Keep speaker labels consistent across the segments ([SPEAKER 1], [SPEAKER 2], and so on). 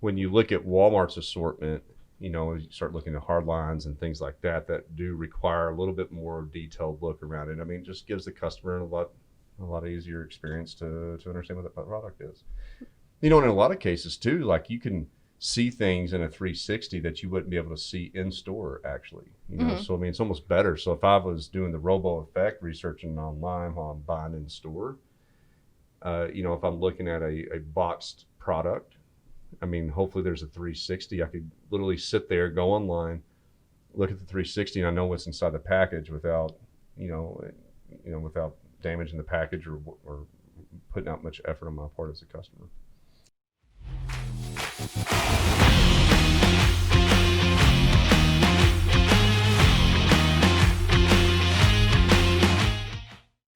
[SPEAKER 1] when you look at Walmart's assortment, you start looking at hard lines and things like that do require a little bit more detailed look around it. I mean, it just gives the customer a lot easier experience to understand what the product is. And in a lot of cases too, like you can see things in a 360 that you wouldn't be able to see in store actually. So I mean, it's almost better. So if I was doing the robo effect researching online while I'm buying in store, if I'm looking at a boxed product, I mean, hopefully there's a 360. I could literally sit there, go online, look at the 360, and I know what's inside the package without damaging the package or putting out much effort on my part as a customer.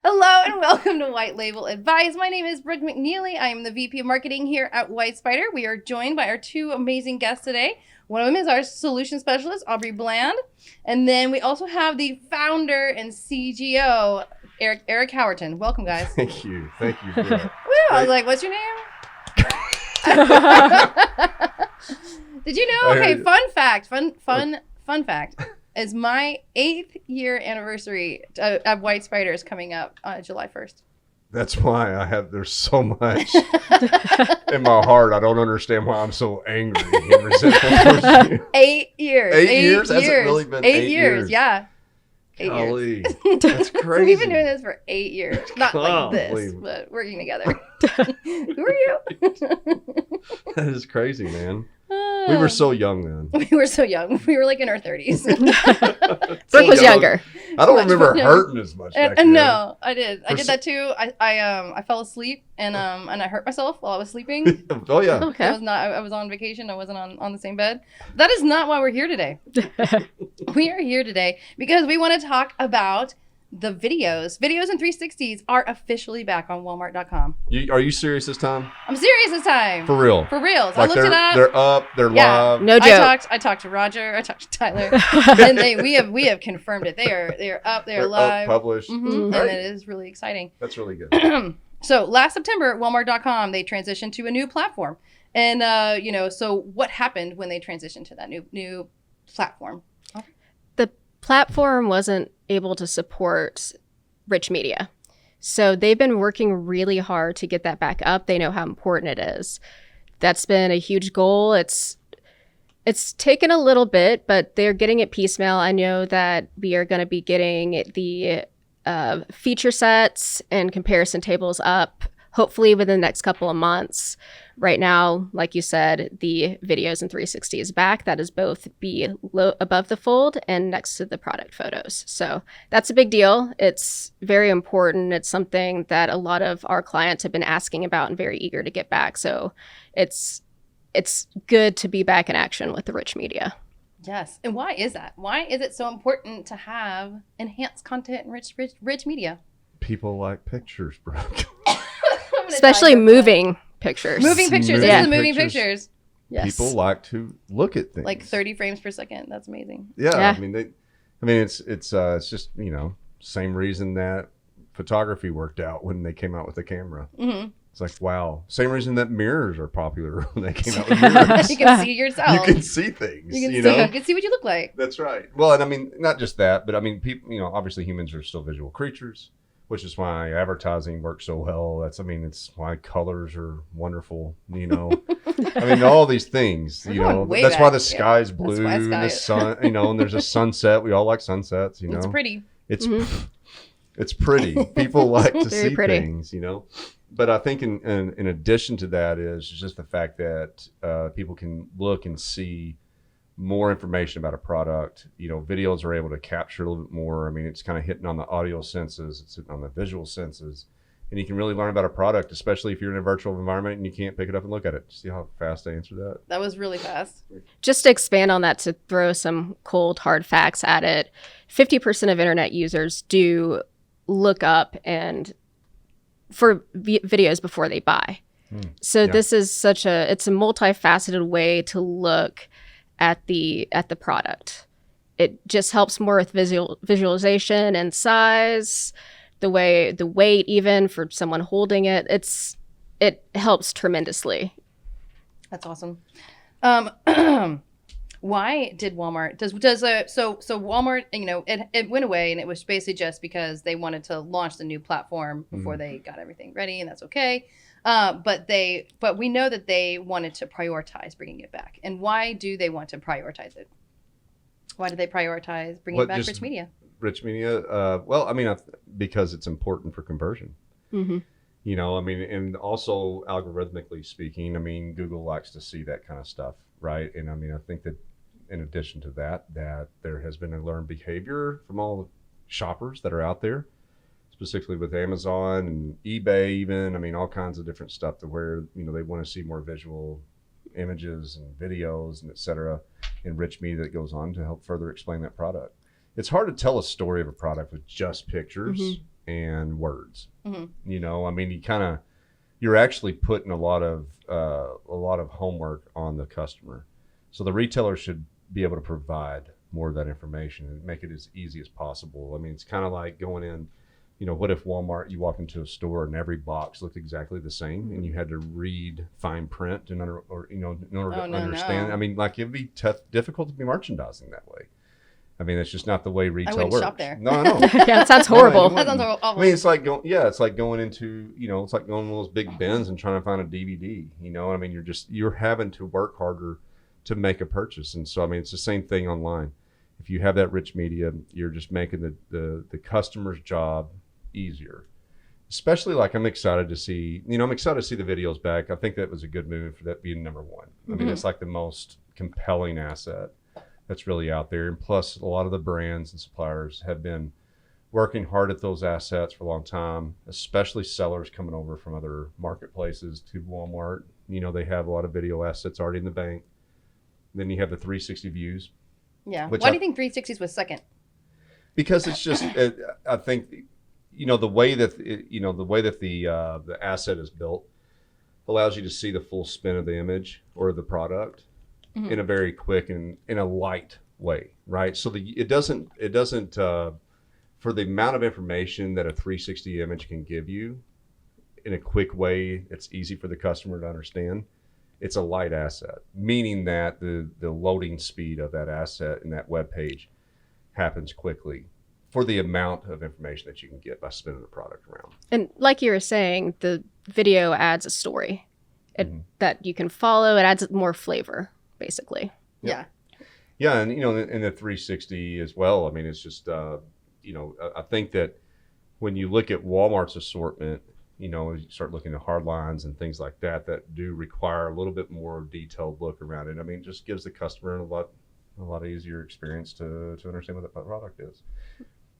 [SPEAKER 2] Hello and welcome to Whyte Label Advice. My name is Brooke McNeely. I am the VP of Marketing here at WhyteSpyder. We are joined by our two amazing guests today. One of them is our solution specialist, Aubrey Bland. And then we also have the founder and CGO, Eric Howerton. Welcome, guys.
[SPEAKER 1] Thank you. Thank you.
[SPEAKER 2] Woo, I was like, what's your name? Did you know? Okay, fun fact. Fun fact. Is my 8th year anniversary of WhyteSpyder is coming up July 1st.
[SPEAKER 1] That's why there's so much in my heart. I don't understand why I'm so angry and resentful.
[SPEAKER 2] 8 years.
[SPEAKER 1] 8 years? Has it really been 8 years?
[SPEAKER 2] Yeah. 8
[SPEAKER 1] Golly,
[SPEAKER 2] years.
[SPEAKER 1] that's crazy.
[SPEAKER 2] We've been doing this for 8 years. Not like this, but working together. Who are you?
[SPEAKER 1] That is crazy, man. We were so young then.
[SPEAKER 2] We were so young. We were like in our 30s.
[SPEAKER 3] Brooke was younger.
[SPEAKER 1] I don't remember hurting as much back then.
[SPEAKER 2] No, I did. I did that too. I fell asleep and I hurt myself while I was sleeping.
[SPEAKER 1] Oh yeah.
[SPEAKER 3] Okay.
[SPEAKER 2] I was on vacation. I wasn't on the same bed. That is not why we're here today. We are here today because we want to talk about the videos. Videos and 360s are officially back on Walmart.com.
[SPEAKER 1] Are you serious this time?
[SPEAKER 2] I'm serious this time.
[SPEAKER 1] For real?
[SPEAKER 2] For real.
[SPEAKER 1] Like
[SPEAKER 2] I looked it up.
[SPEAKER 1] They're up. They're live.
[SPEAKER 3] No joke.
[SPEAKER 2] I talked to Roger. I talked to Tyler. And we have confirmed it. They are up. They're live.
[SPEAKER 1] Up, published.
[SPEAKER 2] Mm-hmm.
[SPEAKER 1] Right.
[SPEAKER 2] And it is really exciting.
[SPEAKER 1] That's really good.
[SPEAKER 2] So last September at Walmart.com, they transitioned to a new platform. And, so what happened when they transitioned to that new platform?
[SPEAKER 3] The platform wasn't able to support rich media. So they've been working really hard to get that back up. They know how important it is. That's been a huge goal. It's taken a little bit, but they're getting it piecemeal. I know that we are going to be getting the feature sets and comparison tables up hopefully within the next couple of months. Right now, like you said, the videos in 360 is back. That is both above the fold and next to the product photos. So that's a big deal. It's very important. It's something that a lot of our clients have been asking about and very eager to get back. So it's good to be back in action with the rich media.
[SPEAKER 2] Yes. And why is that? Why is it so important to have enhanced content and rich media?
[SPEAKER 1] People like pictures, bro.
[SPEAKER 3] Especially moving pictures.
[SPEAKER 2] Moving pictures. This is moving pictures.
[SPEAKER 3] Yes.
[SPEAKER 1] People like to look at things.
[SPEAKER 2] Like 30 frames per second. That's amazing.
[SPEAKER 1] Yeah. I mean, it's just, same reason that photography worked out when they came out with the camera. Mm-hmm. It's like, wow. Same reason that mirrors are popular when they came out with mirrors.
[SPEAKER 2] You can see yourself.
[SPEAKER 1] You can see things.
[SPEAKER 2] You can see what you look like.
[SPEAKER 1] That's right. Well, and I mean, not just that, but I mean, people, obviously humans are still visual creatures, which is why advertising works so well. It's why colors are wonderful, I mean, all these things, that's why the sky's blue and the sun, and there's a sunset. We all like sunsets,
[SPEAKER 2] It's pretty.
[SPEAKER 1] It's pretty. People like to see
[SPEAKER 3] pretty.
[SPEAKER 1] things, But I think in addition to that is just the fact that people can look and see more information about a product. Videos are able to capture a little bit more. I mean, it's kind of hitting on the audio senses, it's hitting on the visual senses, and you can really learn about a product, especially if you're in a virtual environment and you can't pick it up and look at it. See how fast I answered that?
[SPEAKER 2] That was really fast.
[SPEAKER 3] Just to expand on that, to throw some cold, hard facts at it, 50% of internet users do look up and for videos before they buy. So this is it's a multifaceted way to look at the product. It just helps more with visualization and size, the weight, even for someone holding it. It helps tremendously.
[SPEAKER 2] That's awesome. Why did Walmart so Walmart, it went away, and it was basically just because they wanted to launch the new platform before they got everything ready, and that's okay. But we know that they wanted to prioritize bringing it back. And why do they want to prioritize it? Why do they prioritize bringing back rich media?
[SPEAKER 1] Rich media, well, I mean, because it's important for conversion.
[SPEAKER 3] Mm-hmm.
[SPEAKER 1] I mean, and also algorithmically speaking, I mean, Google likes to see that kind of stuff, right? And I mean, I think that in addition to that there has been a learned behavior from all the shoppers that are out there, specifically with Amazon and eBay even. I mean, all kinds of different stuff to where, they want to see more visual images and videos and et cetera, and rich media that goes on to help further explain that product. It's hard to tell a story of a product with just pictures and words. I mean, you're actually putting a lot of homework on the customer. So the retailer should be able to provide more of that information and make it as easy as possible. I mean, it's kind of like going in, what if Walmart, you walk into a store and every box looked exactly the same and you had to read fine print in order to understand. I mean, like, it'd be difficult to be merchandising that way. I mean, it's just not the way retail works.
[SPEAKER 2] Shop there.
[SPEAKER 1] No, I know.
[SPEAKER 3] Yeah, that sounds horrible.
[SPEAKER 2] That sounds awful.
[SPEAKER 1] I mean, it's like going into, it's like going to those big bins and trying to find a DVD. I mean, you're having to work harder to make a purchase. And so, I mean, it's the same thing online. If you have that rich media, you're just making the customer's job easier. Especially, like, I'm excited to see the videos back. I think that was a good move for that being number one. I mean, it's like the most compelling asset that's really out there. And plus, a lot of the brands and suppliers have been working hard at those assets for a long time, especially sellers coming over from other marketplaces to Walmart. They have a lot of video assets already in the bank. Then you have the 360 views.
[SPEAKER 2] Yeah. Why do you think 360s was second?
[SPEAKER 1] Because it's just, I think, the way that the asset is built allows you to see the full spin of the image or the product in a very quick and in a light way, right? So it doesn't for the amount of information that a 360 image can give you in a quick way, it's easy for the customer to understand. It's a light asset, meaning that the loading speed of that asset in that web page happens quickly for the amount of information that you can get by spinning the product around. And
[SPEAKER 3] like you were saying, the video adds a story that you can follow. It adds more flavor, basically.
[SPEAKER 2] Yeah.
[SPEAKER 1] Yeah, and in the 360 as well. I mean, it's just I think that when you look at Walmart's assortment, you start looking at hard lines and things like that do require a little bit more detailed look around it. I mean, it just gives the customer a lot easier experience to understand what the product is.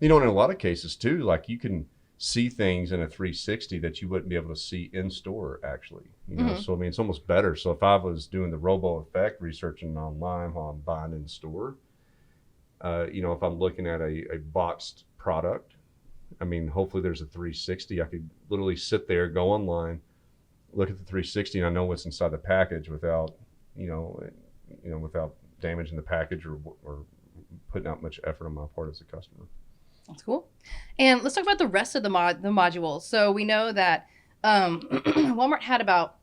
[SPEAKER 1] And in a lot of cases too, like, you can see things in a 360 that you wouldn't be able to see in store actually. So I mean, it's almost better. So if I was doing the robo effect researching online while I'm buying in store, if I'm looking at a boxed product, I mean, hopefully there's a 360. I could literally sit there, go online, look at the 360, and I know what's inside the package without damaging the package or putting out much effort on my part as a customer.
[SPEAKER 2] That's cool. And let's talk about the rest of the modules. So we know that Walmart had about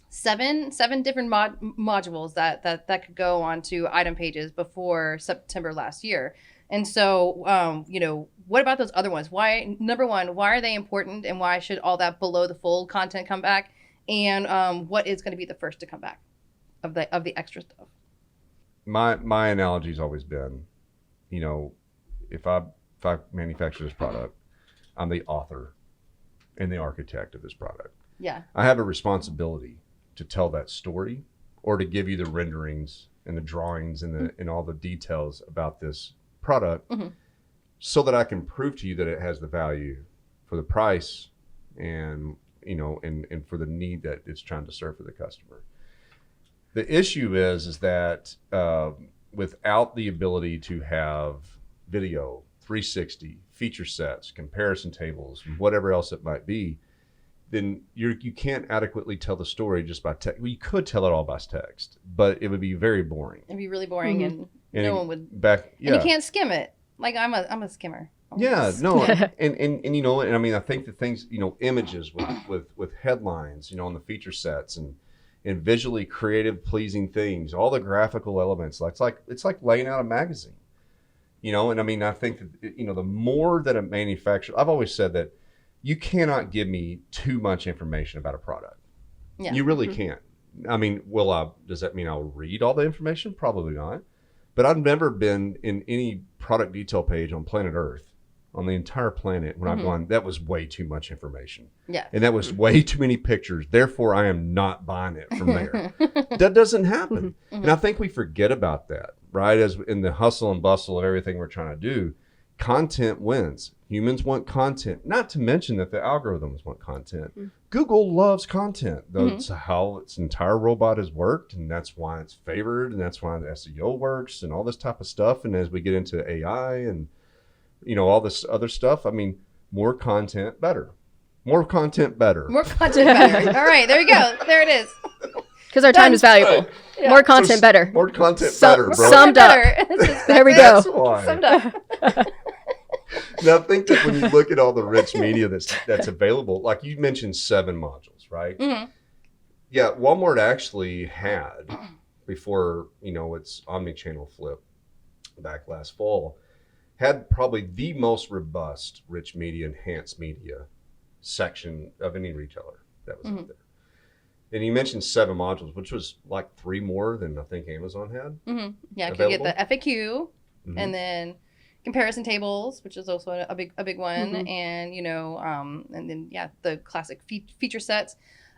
[SPEAKER 2] seven different modules that could go onto item pages before September last year. And so, what about those other ones? Number one, why are they important, and why should all that below the fold content come back? And what is going to be the first to come back of the extra stuff?
[SPEAKER 1] My analogy's always been, if I manufacture this product, I'm the author and the architect of this product.
[SPEAKER 2] Yeah.
[SPEAKER 1] I have a responsibility to tell that story, or to give you the renderings and the drawings and all the details about this product, so that I can prove to you that it has the value for the price and for the need that it's trying to serve for the customer. The issue is that without the ability to have video, 360, feature sets, comparison tables, whatever else it might be, then you can't adequately tell the story just by text. Well, you could tell it all by text, but it would be very boring.
[SPEAKER 2] It'd be really boring, and no one would.
[SPEAKER 1] And you
[SPEAKER 2] can't skim it. Like, I'm a skimmer.
[SPEAKER 1] Yeah, no, and I mean, I think the things, images with headlines, on the feature sets and and visually creative, pleasing things, all the graphical elements. It's like laying out a magazine, you know. And I mean, I think that, you know, the more that a manufacturer, I've always said that you cannot give me too much information about a product.
[SPEAKER 2] Yeah.
[SPEAKER 1] You really can't. I mean, does that mean I'll read all the information? Probably not. But I've never been in any product detail page on planet Earth, on the entire planet, when I've gone, that was way too much information.
[SPEAKER 2] Yeah.
[SPEAKER 1] And that was way too many pictures. Therefore, I am not buying it from there. That doesn't happen. And I think we forget about that, right? As in the hustle and bustle of everything we're trying to do, content wins. Humans want content, not to mention that the algorithms want content. Google loves content. That's how its entire robot has worked, and that's why it's favored, and that's why the SEO works, and all this type of stuff. And as we get into AI and, you know, all this other stuff, I mean, more content, better. More content, better.
[SPEAKER 2] More content, better. All right, there you go. There it is.
[SPEAKER 3] Because our time is valuable.
[SPEAKER 1] Right.
[SPEAKER 2] Yeah.
[SPEAKER 3] More content, better.
[SPEAKER 1] More content, better, bro.
[SPEAKER 3] Summed up. There we go.
[SPEAKER 1] That's why.
[SPEAKER 2] Summed up.
[SPEAKER 1] Now, I think that when you look at all the rich media that's available, like you mentioned 7 modules, right? Yeah, Walmart actually had, before, you know, its omni-channel flip back last fall, had probably the most robust rich media, enhanced media section of any retailer that was out there. And you mentioned 7 modules, which was like 3 more than I think Amazon had.
[SPEAKER 2] Yeah, you get the FAQ, and then comparison tables, which is also a big one, and you know, and then the classic feature sets.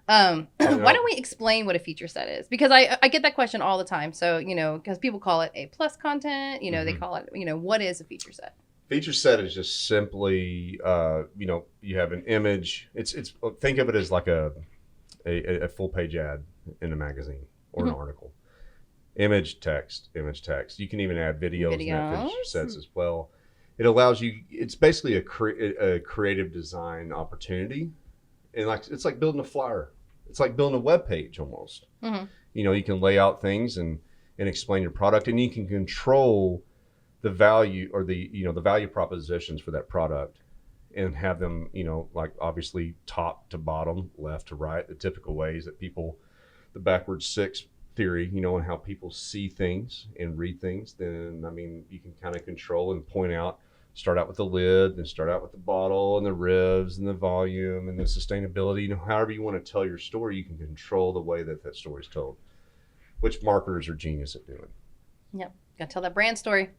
[SPEAKER 2] Why don't we explain what a feature set is? Because I get that question all the time. So, you know, because people call it A+ content, you know, they call it, you know, what is a feature set?
[SPEAKER 1] Feature set is just simply, you know, you have an image. It's think of it as like a full page ad in a magazine or an article. Image, text. You can even add videos in that feature sets as well. It allows you, it's basically a creative design opportunity. And it's like building a flyer. It's like building a web page almost. You know, you can lay out things and explain your product, and you can control the value or the value propositions for that product and have them, you know, like obviously top to bottom, left to right, the typical ways that people, the backwards 6 theory, you know, and how people see things and read things. Then, I mean, you can kind of control and point out, start out with the lid, then start out with the bottle and the ribs and the volume and the sustainability. You know, however you want to tell your story, you can control the way that story is told, which marketers are genius at doing.
[SPEAKER 2] Yep. Got to tell that brand story.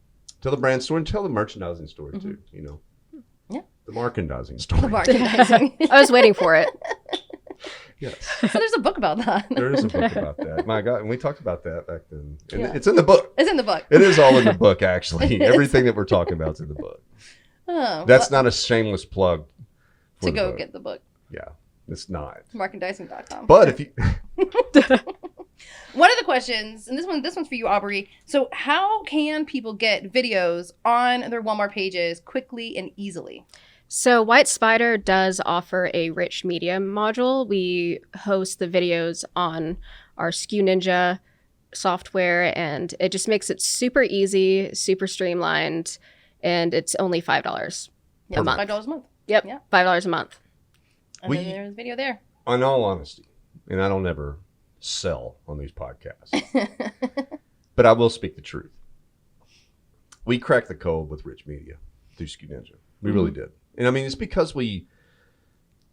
[SPEAKER 1] Tell the brand story and tell the merchandising story too, you know.
[SPEAKER 2] Yeah.
[SPEAKER 1] The merchandising story.
[SPEAKER 2] The merchandising.
[SPEAKER 3] I was waiting for it.
[SPEAKER 1] Yes.
[SPEAKER 2] So there's a book about that.
[SPEAKER 1] There is a book about that. My God, and we talked about that back then. And it's in the book.
[SPEAKER 2] It's in the book.
[SPEAKER 1] It is all in the book, actually. Everything that we're talking about is in the book.
[SPEAKER 2] Oh,
[SPEAKER 1] That's not a shameless plug
[SPEAKER 2] to go get the book.
[SPEAKER 1] Yeah, it's not.
[SPEAKER 2] Merchandising.com.
[SPEAKER 1] But if you...
[SPEAKER 2] One of the questions, and this one's for you, Aubrey. So how can people get videos on their Walmart pages quickly and easily?
[SPEAKER 3] So WhyteSpyder does offer a rich media module. We host the videos on our SKU Ninja software, and it just makes it super easy, super streamlined, and it's only $5 a month.
[SPEAKER 2] $5 a month.
[SPEAKER 3] Yep,
[SPEAKER 2] Yeah.
[SPEAKER 3] $5 a month.
[SPEAKER 2] And then there's video there.
[SPEAKER 1] In all honesty, and I don't ever sell on these podcasts, but I will speak the truth. We cracked the code with rich media through SKU Ninja. We really did. And I mean, it's because we,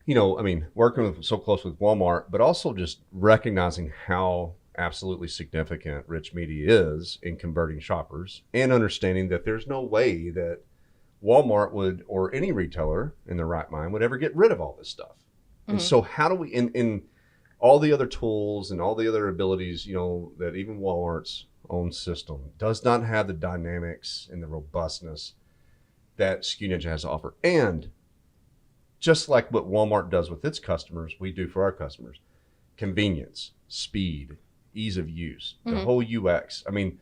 [SPEAKER 1] you know, I mean, working so close with Walmart, but also just recognizing how absolutely significant rich media is in converting shoppers, and understanding that there's no way that Walmart would, or any retailer in their right mind, would ever get rid of all this stuff. And so how do we, in all the other tools and all the other abilities, you know, that even Walmart's own system does not have the dynamics and the robustness that SKU Ninja has to offer. And just like what Walmart does with its customers, we do for our customers. Convenience, speed, ease of use, the whole UX. I mean,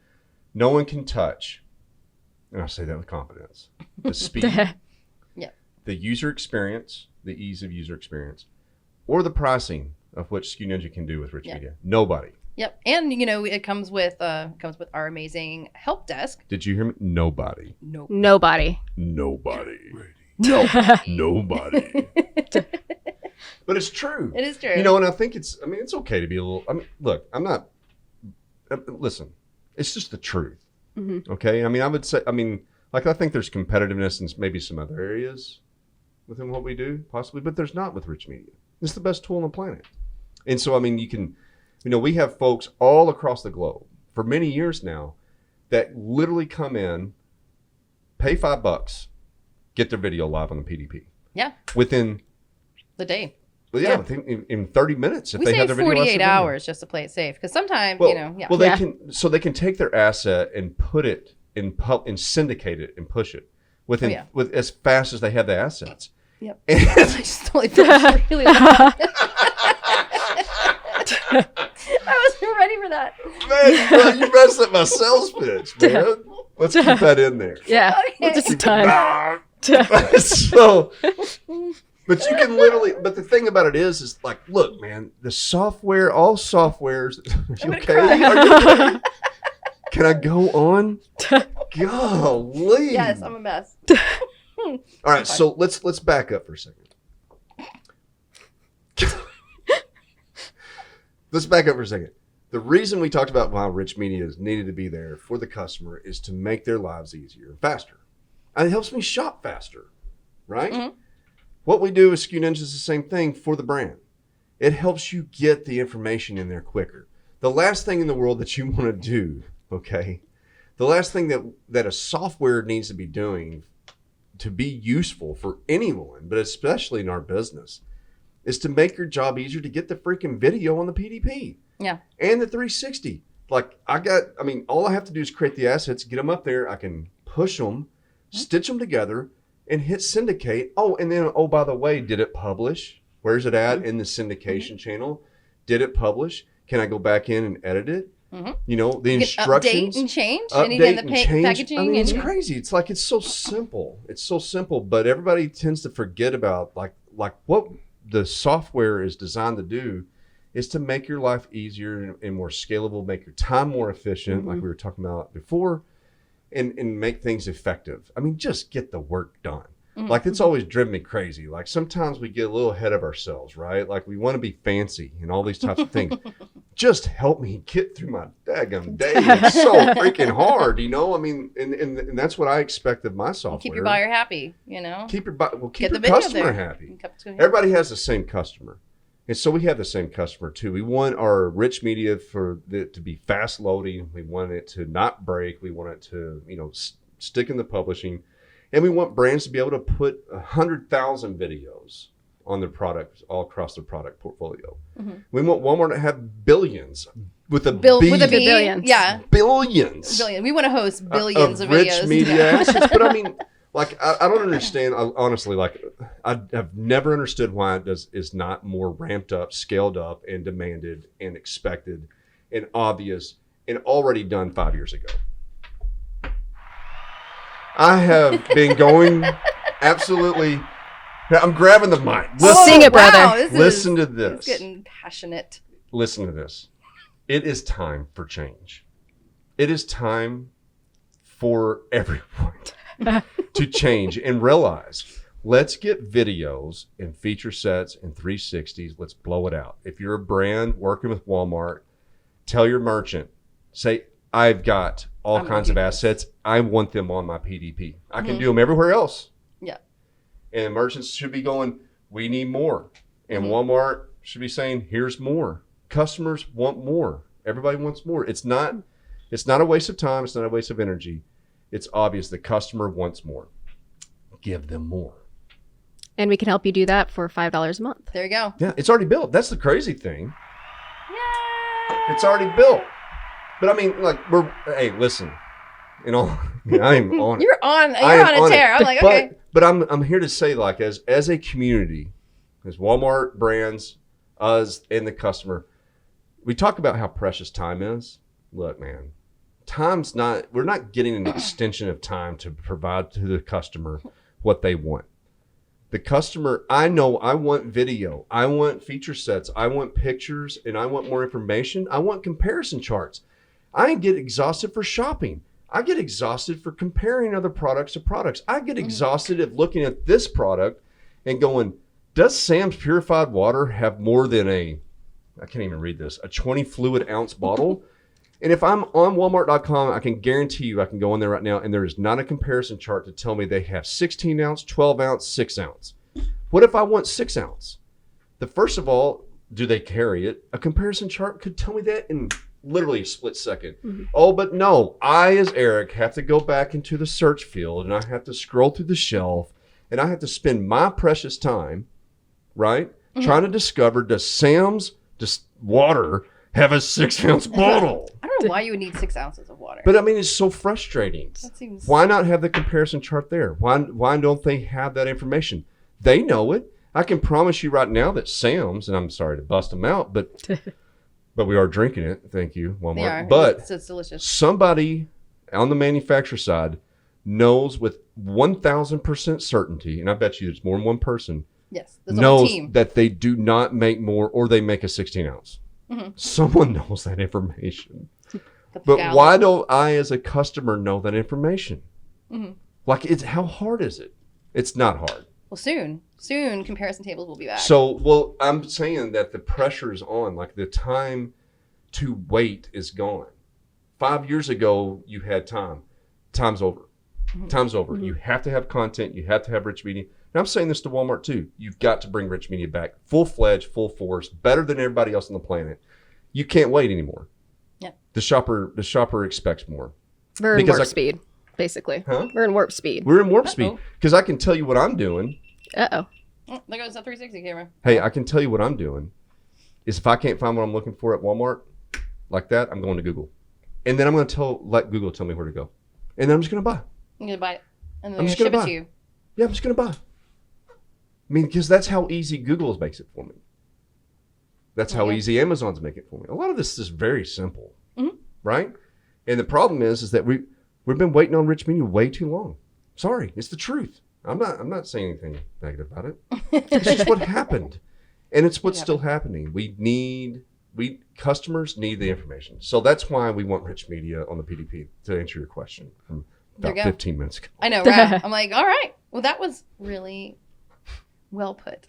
[SPEAKER 1] no one can touch, and I say that with confidence, the speed, the user experience, the ease of user experience, or the pricing of what SKU Ninja can do with rich media. Nobody.
[SPEAKER 2] Yep. And, you know, it comes with our amazing help desk.
[SPEAKER 1] Did you hear me? Nobody.
[SPEAKER 2] Nope.
[SPEAKER 3] Nobody.
[SPEAKER 1] Nobody.
[SPEAKER 2] No.
[SPEAKER 1] Nobody. But it's true.
[SPEAKER 2] It is true.
[SPEAKER 1] You know, and I think it's okay to be a little, look, I'm not, listen, it's just the truth.
[SPEAKER 3] Mm-hmm.
[SPEAKER 1] Okay? I mean, I would say, I think there's competitiveness in maybe some other areas within what we do, possibly, but there's not with Rich Media. It's the best tool on the planet. And so, we have folks all across the globe for many years now that literally come in, pay $5, get their video live on the PDP.
[SPEAKER 2] Yeah.
[SPEAKER 1] Within
[SPEAKER 2] the day.
[SPEAKER 1] Well, yeah, in 30 minutes if
[SPEAKER 2] we
[SPEAKER 1] they have their video.
[SPEAKER 2] 48 hours just to play it safe because sometimes
[SPEAKER 1] they can take their asset and put it and syndicate it and push it with as fast as they have the assets.
[SPEAKER 2] Yep. I just totally felt really loud. I wasn't ready for that.
[SPEAKER 1] Man, you messed up my sales pitch, man. Let's keep that in there.
[SPEAKER 3] Yeah.
[SPEAKER 2] Okay.
[SPEAKER 3] Just time.
[SPEAKER 1] So, but you can literally, but the thing about it is like, look, man, the software, all softwares, are you okay? Are you okay? Can I go on? Golly.
[SPEAKER 2] Yes, I'm a mess.
[SPEAKER 1] All right, so let's back up for a second. Let's back up for a second. The reason we talked about why Rich Media is needed to be there for the customer is to make their lives easier and faster. And it helps me shop faster, right? Mm-hmm. What we do with SKU Ninja is the same thing for the brand. It helps you get the information in there quicker. The last thing in the world that you want to do, okay, the last thing that a software needs to be doing to be useful for anyone, but especially in our business, is to make your job easier to get the freaking video on the PDP.
[SPEAKER 2] Yeah.
[SPEAKER 1] And the 360. Like all I have to do is create the assets, get them up there. I can push them, stitch them together, and hit syndicate. Oh, and then, by the way, did it publish? Where's it at in the syndication channel? Did it publish? Can I go back in and edit it? Mm-hmm. You know, the instructions.
[SPEAKER 2] Update and change.
[SPEAKER 1] Update and change.
[SPEAKER 2] Packaging.
[SPEAKER 1] It's crazy. It's like, it's so simple. It's so simple, but everybody tends to forget about like what the software is designed to do is to make your life easier and more scalable, make your time more efficient, like we were talking about before, and make things effective. Just get the work done. Mm-hmm. Like, it's always driven me crazy. Like, sometimes we get a little ahead of ourselves, right? Like, we want to be fancy and all these types of things. Just help me get through my daggum day. It's so freaking hard, you know? And that's what I expect of my software.
[SPEAKER 2] Keep your buyer happy, you know?
[SPEAKER 1] Keep your customer happy. Everybody has the same customer. And so we have the same customer too. We want our Rich Media to be fast loading. We want it to not break. We want it to, stick in the publishing. And we want brands to be able to put 100,000 videos on their products all across their product portfolio. Mm-hmm. We want Walmart to have billions with a B.
[SPEAKER 2] With a B. Billions. Yeah.
[SPEAKER 1] Billions.
[SPEAKER 2] We want to host billions of videos.
[SPEAKER 1] Rich Media assets. But I don't understand. Honestly, I've never understood why it is not more ramped up, scaled up, and demanded, and expected, and obvious, and already done 5 years ago. I have been going absolutely. I'm grabbing the mic.
[SPEAKER 3] Sing it, brother.
[SPEAKER 1] Listen to this.
[SPEAKER 2] It's getting passionate.
[SPEAKER 1] Listen to this. It is time for change. It is time for everyone to change and realize, let's get videos and feature sets and 360s. Let's blow it out. If you're a brand working with Walmart, tell your merchant, say, I've got all kinds of assets. I want them on my PDP. I can do them everywhere else. Yeah. And merchants should be going, we need more. And Walmart should be saying, here's more. Customers want more. Everybody wants more. It's not a waste of time. It's not a waste of energy. It's obvious the customer wants more. Give them more.
[SPEAKER 3] And we can help you do that for $5 a month.
[SPEAKER 2] There you go.
[SPEAKER 1] Yeah, it's already built. That's the crazy thing. Yay! It's already built. But hey, listen. I'm on it.
[SPEAKER 2] You're on a tear. I'm like, okay.
[SPEAKER 1] But I'm here to say, as a community, as Walmart brands, us and the customer, we talk about how precious time is. Look, man, we're not getting an extension of time to provide to the customer what they want. The customer, I know I want video, I want feature sets, I want pictures, and I want more information. I want comparison charts. I get exhausted for shopping. I get exhausted for comparing other products to products. I get exhausted at looking at this product and going, does Sam's purified water have more than I can't even read this, a 20 fluid ounce bottle? And if I'm on Walmart.com, I can guarantee you I can go on there right now and there is not a comparison chart to tell me they have 16 ounce, 12 ounce, 6 ounce. What if I want 6 ounce? First of all, do they carry it? A comparison chart could tell me that in literally a split second. Mm-hmm. Oh, but no, I as Eric have to go back into the search field and I have to scroll through the shelf and I have to spend my precious time, right? Mm-hmm. Trying to discover, does Sam's water have a 6 ounce bottle?
[SPEAKER 2] I don't know why you would need 6 ounces of water.
[SPEAKER 1] But I mean, it's so frustrating.
[SPEAKER 2] That seems...
[SPEAKER 1] Why not have the comparison chart there? Why don't they have that information? They know it. I can promise you right now that Sam's, and I'm sorry to bust them out, but we are drinking it. Thank you, Walmart.
[SPEAKER 2] They are.
[SPEAKER 1] But
[SPEAKER 2] it's delicious. Somebody
[SPEAKER 1] on the manufacturer side knows with 1,000% certainty, and I bet you it's more than one person,
[SPEAKER 2] yes,
[SPEAKER 1] knows that they do not make more or they make a 16 ounce. Mm-hmm. Someone knows that information. But why don't I as a customer know that information? Mm-hmm. Like, how hard is it? It's not hard.
[SPEAKER 2] Well, soon comparison tables will be back.
[SPEAKER 1] So, I'm saying that the pressure is on. Like, the time to wait is gone. 5 years ago, you had time. Time's over. Mm-hmm. Time's over. Mm-hmm. You have to have content. You have to have rich media. And I'm saying this to Walmart too. You've got to bring rich media back, full-fledged, full force, better than everybody else on the planet. You can't wait anymore.
[SPEAKER 2] Yeah.
[SPEAKER 1] The shopper expects more.
[SPEAKER 3] We're in warp speed, basically.
[SPEAKER 1] Huh?
[SPEAKER 3] We're in warp speed.
[SPEAKER 1] We're in warp speed because I can tell you what I'm doing.
[SPEAKER 2] Oh, there goes the 360 camera.
[SPEAKER 1] Hey, I can tell you what I'm doing. Is if I can't find what I'm looking for at Walmart, like that, I'm going to Google, and then I'm going to let Google tell me where to go, and then I'm just going to buy.
[SPEAKER 2] You're going to buy it, and then they're going to ship it to you.
[SPEAKER 1] Yeah, I'm just going to buy. I mean, because that's how easy Google makes it for me. That's how easy Amazon's make it for me. A lot of this is very simple, right? And the problem is that we've been waiting on rich media way too long. Sorry, it's the truth. I'm not saying anything negative about it. It's just what happened, and it's what's still happening. Customers need the information, so that's why we want rich media on the PDP. To answer your question from about 15 minutes ago.
[SPEAKER 2] I know, right? I'm like, all right. Well, that was really well put.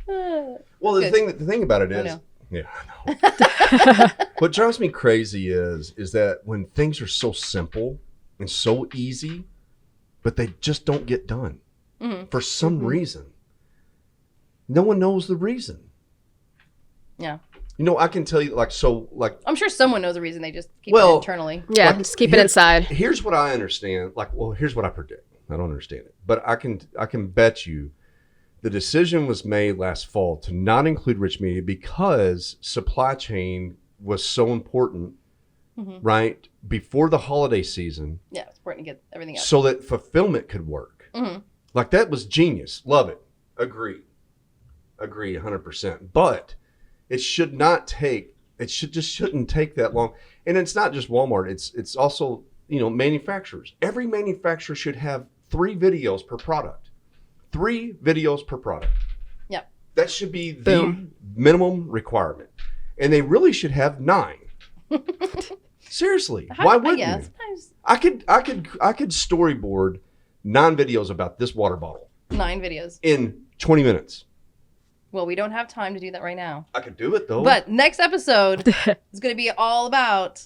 [SPEAKER 1] Well, the thing about it is, I know. What drives me crazy is that when things are so simple and so easy, but they just don't get done for some reason. No one knows the reason.
[SPEAKER 2] Yeah.
[SPEAKER 1] You know, I can tell you,
[SPEAKER 2] I'm sure someone knows the reason. They just keep it internally.
[SPEAKER 3] Yeah, just keep it inside.
[SPEAKER 1] Here's what I understand. Here's what I predict. I don't understand it, but I can bet you the decision was made last fall to not include rich media because supply chain was so important, right? Before the holiday season.
[SPEAKER 2] Yeah, it's important to get everything out.
[SPEAKER 1] So that fulfillment could work. Mm-hmm. Like, that was genius. Love it. Agree 100%. But it shouldn't take that long. And it's not just Walmart. It's also, manufacturers. Every manufacturer should have 3 videos per product. 3 videos per product. Yeah. That should be the minimum requirement. And they really should have 9. Seriously. Why wouldn't you? Sometimes. I could storyboard 9 videos about this water bottle.
[SPEAKER 2] 9 videos.
[SPEAKER 1] In 20 minutes.
[SPEAKER 2] Well, we don't have time to do that right now.
[SPEAKER 1] I could do it though.
[SPEAKER 2] But next episode is going to be all about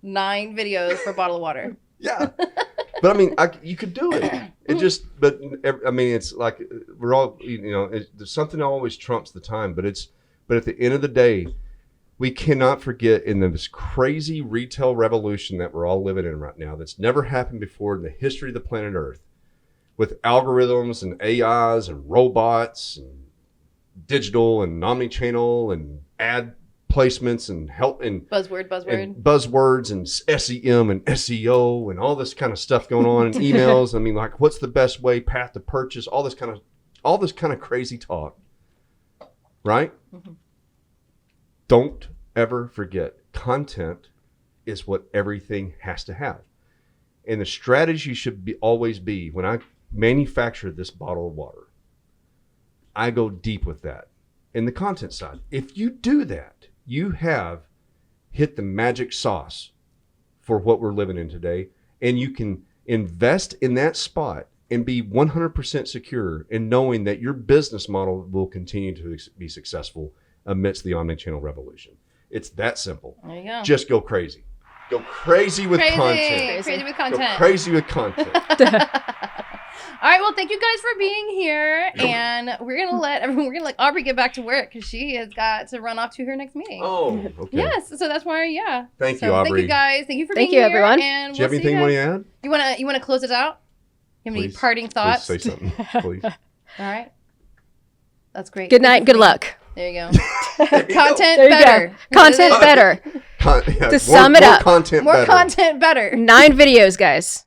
[SPEAKER 2] 9 videos for a bottle of water.
[SPEAKER 1] Yeah. But I mean, you could do it. It's like we're all, there's something that always trumps the time. But at the end of the day, we cannot forget in this crazy retail revolution that we're all living in right now, that's never happened before in the history of the planet Earth, with algorithms and AIs and robots and digital and omni-channel and ad placements and help and buzzwords and SEM and SEO and all this kind of stuff going on and emails. I mean, like, what's the best way, path to purchase, all this kind of crazy talk, right? Mm-hmm. Don't ever forget, content is what everything has to have. And the strategy should always be, when I manufacture this bottle of water, I go deep with that in the content side. If you do that, you have hit the magic sauce for what we're living in today, and you can invest in that spot and be 100% secure in knowing that your business model will continue to be successful amidst the omnichannel revolution. It's that simple.
[SPEAKER 2] There you go.
[SPEAKER 1] Just go crazy. Go crazy with content.
[SPEAKER 2] Crazy with
[SPEAKER 1] Go
[SPEAKER 2] content.
[SPEAKER 1] crazy with content.
[SPEAKER 2] All right, well, thank you guys for being here, and we're gonna let Aubrey get back to work because she has got to run off to her next meeting.
[SPEAKER 1] Oh, okay.
[SPEAKER 2] Yes, so that's why, yeah.
[SPEAKER 1] Thank
[SPEAKER 2] So
[SPEAKER 1] you, Aubrey.
[SPEAKER 2] Thank you guys. Thank you for
[SPEAKER 3] Thank
[SPEAKER 2] being
[SPEAKER 3] you,
[SPEAKER 2] here.
[SPEAKER 3] everyone.
[SPEAKER 2] And
[SPEAKER 1] Do you have
[SPEAKER 2] we'll see
[SPEAKER 1] anything you
[SPEAKER 2] guys.
[SPEAKER 1] want to add?
[SPEAKER 2] You wanna close it out? You have any
[SPEAKER 1] Please.
[SPEAKER 2] parting thoughts?
[SPEAKER 1] Please say something, please.
[SPEAKER 2] All right. That's great.
[SPEAKER 3] Good night. Good luck.
[SPEAKER 2] There you go.
[SPEAKER 1] There you go.
[SPEAKER 2] Content
[SPEAKER 3] There you
[SPEAKER 2] better.
[SPEAKER 3] go. Content better.
[SPEAKER 1] Yeah,
[SPEAKER 3] To sum it
[SPEAKER 1] more
[SPEAKER 3] up.
[SPEAKER 1] content
[SPEAKER 2] More
[SPEAKER 1] better.
[SPEAKER 2] content better.
[SPEAKER 3] 9 videos, guys.